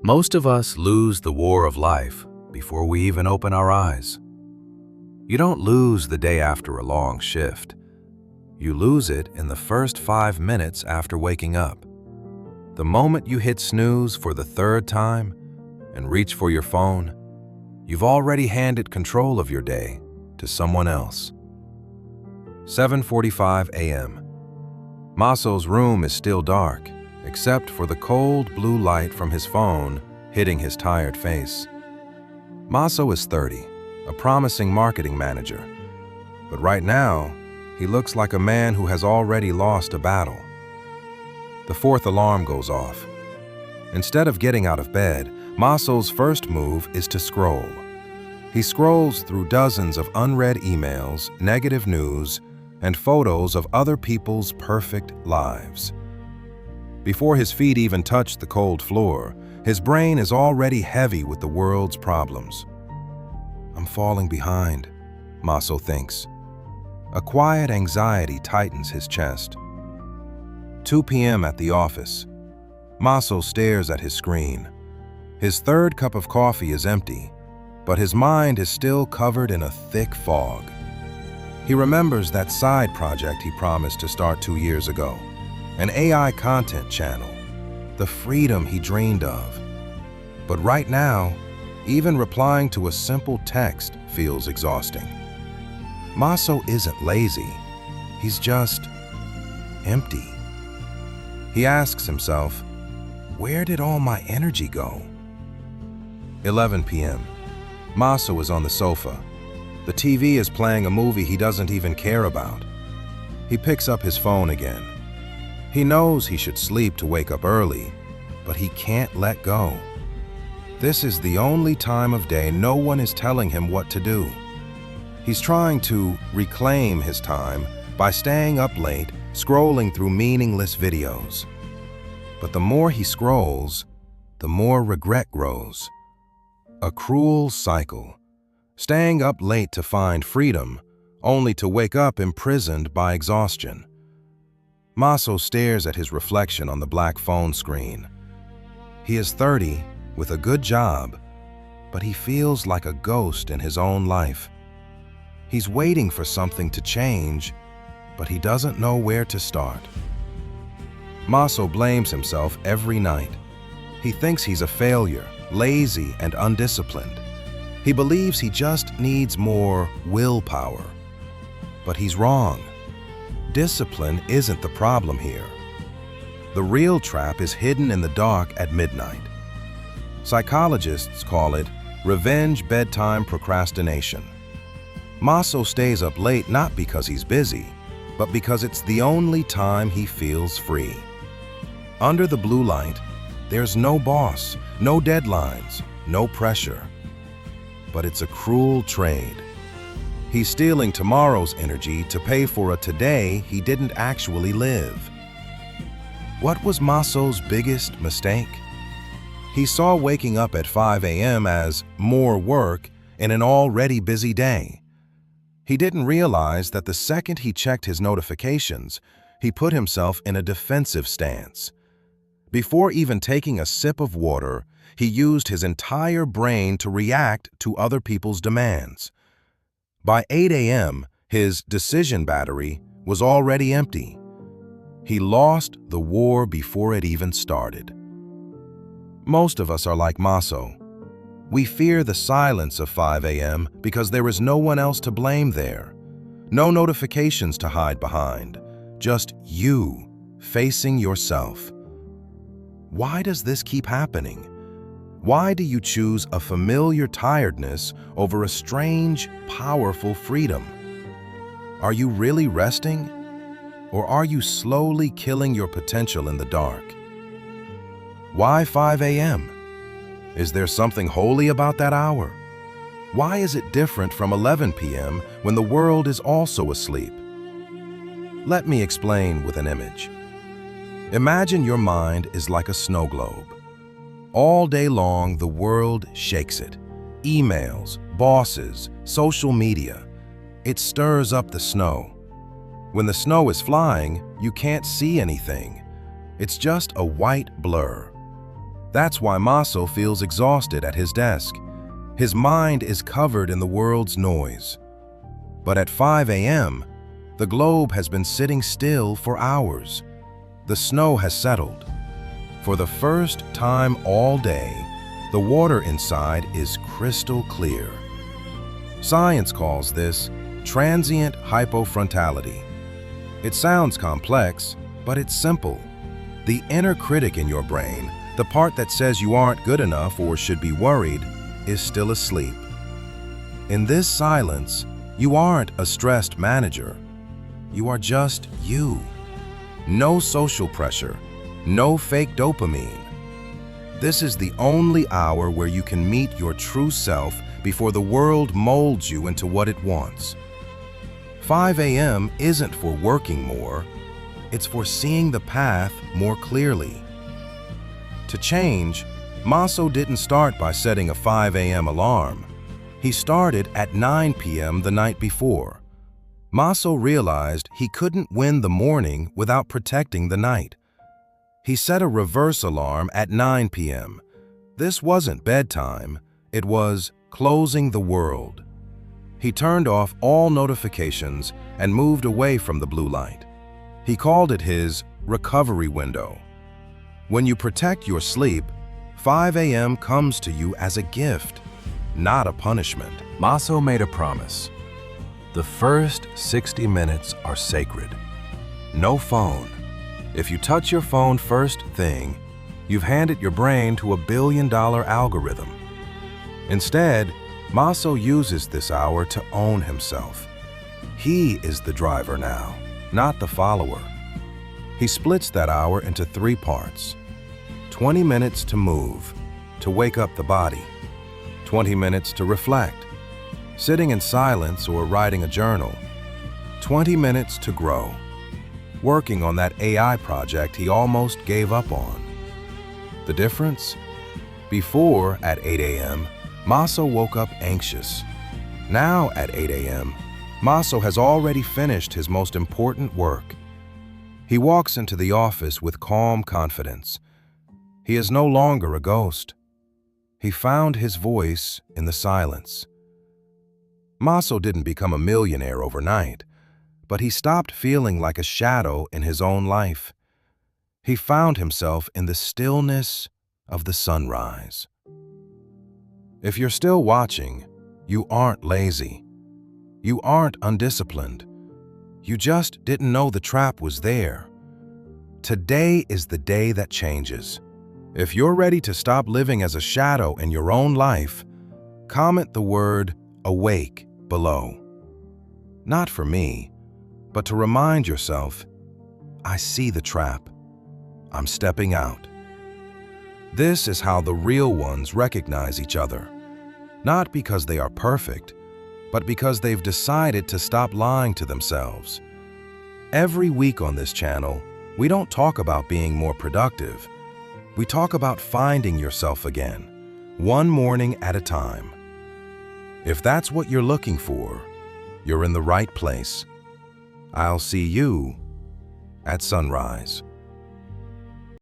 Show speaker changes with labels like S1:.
S1: Most of us lose the war of life before we even open our eyes. You don't lose the day after a long shift. You lose it in the first 5 minutes after waking up. The moment you hit snooze for the third time and reach for your phone, you've already handed control of your day to someone else. 7:45 a.m. Maso's room is still dark, except for the cold blue light from his phone hitting his tired face. Maso is 30, a promising marketing manager, but right now, he looks like a man who has already lost a battle. The fourth alarm goes off. Instead of getting out of bed, Maso's first move is to scroll. He scrolls through dozens of unread emails, negative news, and photos of other people's perfect lives. Before his feet even touch the cold floor, his brain is already heavy with the world's problems. I'm falling behind, Maso thinks. A quiet anxiety tightens his chest. 2 p.m. at the office. Maso stares at his screen. His third cup of coffee is empty, but his mind is still covered in a thick fog. He remembers that side project he promised to start 2 years ago, an AI content channel, the freedom he dreamed of. But right now, even replying to a simple text feels exhausting. Maso isn't lazy, he's just empty. He asks himself, where did all my energy go? 11 p.m. Maso is on the sofa. The TV is playing a movie he doesn't even care about. He picks up his phone again. He knows he should sleep to wake up early, but he can't let go. This is the only time of day no one is telling him what to do. He's trying to reclaim his time by staying up late, scrolling through meaningless videos. But the more he scrolls, the more regret grows. A cruel cycle. Staying up late to find freedom, only to wake up imprisoned by exhaustion. Maso stares at his reflection on the black phone screen. He is 30, with a good job, but he feels like a ghost in his own life. He's waiting for something to change, but he doesn't know where to start. Maso blames himself every night. He thinks he's a failure, lazy and undisciplined. He believes he just needs more willpower. But he's wrong. Discipline isn't the problem here. The real trap is hidden in the dark at midnight. Psychologists call it revenge bedtime procrastination. Maso stays up late not because he's busy, but because it's the only time he feels free. Under the blue light, there's no boss, no deadlines, no pressure. But it's a cruel trade. He's stealing tomorrow's energy to pay for a today he didn't actually live. What was Maso's biggest mistake? He saw waking up at 5 a.m. as more work in an already busy day. He didn't realize that the second he checked his notifications, he put himself in a defensive stance. Before even taking a sip of water, he used his entire brain to react to other people's demands. By 8 a.m., his decision battery was already empty. He lost the war before it even started. Most of us are like Maso. We fear the silence of 5 a.m. because there is no one else to blame there. No notifications to hide behind. Just you facing yourself. Why does this keep happening? Why do you choose a familiar tiredness over a strange, powerful freedom? Are you really resting? Or are you slowly killing your potential in the dark? Why 5 a.m.? Is there something holy about that hour? Why is it different from 11 p.m. when the world is also asleep? Let me explain with an image. Imagine your mind is like a snow globe. All day long, the world shakes it. Emails, bosses, social media. It stirs up the snow. When the snow is flying, you can't see anything. It's just a white blur. That's why Maso feels exhausted at his desk. His mind is covered in the world's noise. But at 5 a.m., the globe has been sitting still for hours. The snow has settled. For the first time all day, the water inside is crystal clear. Science calls this transient hypofrontality. It sounds complex, but it's simple. The inner critic in your brain, the part that says you aren't good enough or should be worried, is still asleep. In this silence, you aren't a stressed manager. You are just you. No social pressure, no fake dopamine. This is the only hour where you can meet your true self before the world molds you into what it wants. 5 a.m. isn't for working more, it's for seeing the path more clearly. To change, Maso didn't start by setting a 5 a.m. alarm. He started at 9 p.m. the night before. Maso realized he couldn't win the morning without protecting the night. He set a reverse alarm at 9 p.m. This wasn't bedtime, it was closing the world. He turned off all notifications and moved away from the blue light. He called it his recovery window. When you protect your sleep, 5 a.m. comes to you as a gift, not a punishment.
S2: Maso made a promise. The first 60 minutes are sacred. No phone. If you touch your phone first thing, you've handed your brain to a billion-dollar algorithm. Instead, Maso uses this hour to own himself. He is the driver now, not the follower. He splits that hour into 3 parts. 20 minutes to move, to wake up the body. 20 minutes to reflect, sitting in silence or writing a journal. 20 minutes to grow, working on that AI project he almost gave up on. The difference? Before, at 8 a.m., Maso woke up anxious. Now, at 8 a.m., Maso has already finished his most important work. He walks into the office with calm confidence. He is no longer a ghost. He found his voice in the silence. Maso didn't become a millionaire overnight, but he stopped feeling like a shadow in his own life. He found himself in the stillness of the sunrise. If you're still watching, you aren't lazy. You aren't undisciplined. You just didn't know the trap was there. Today is the day that changes. If you're ready to stop living as a shadow in your own life, comment the word awake below. Not for me, but to remind yourself, I see the trap. I'm stepping out. This is how the real ones recognize each other. Not because they are perfect, but because they've decided to stop lying to themselves. Every week on this channel, we don't talk about being more productive. We talk about finding yourself again, one morning at a time. If that's what you're looking for, you're in the right place. I'll see you at sunrise.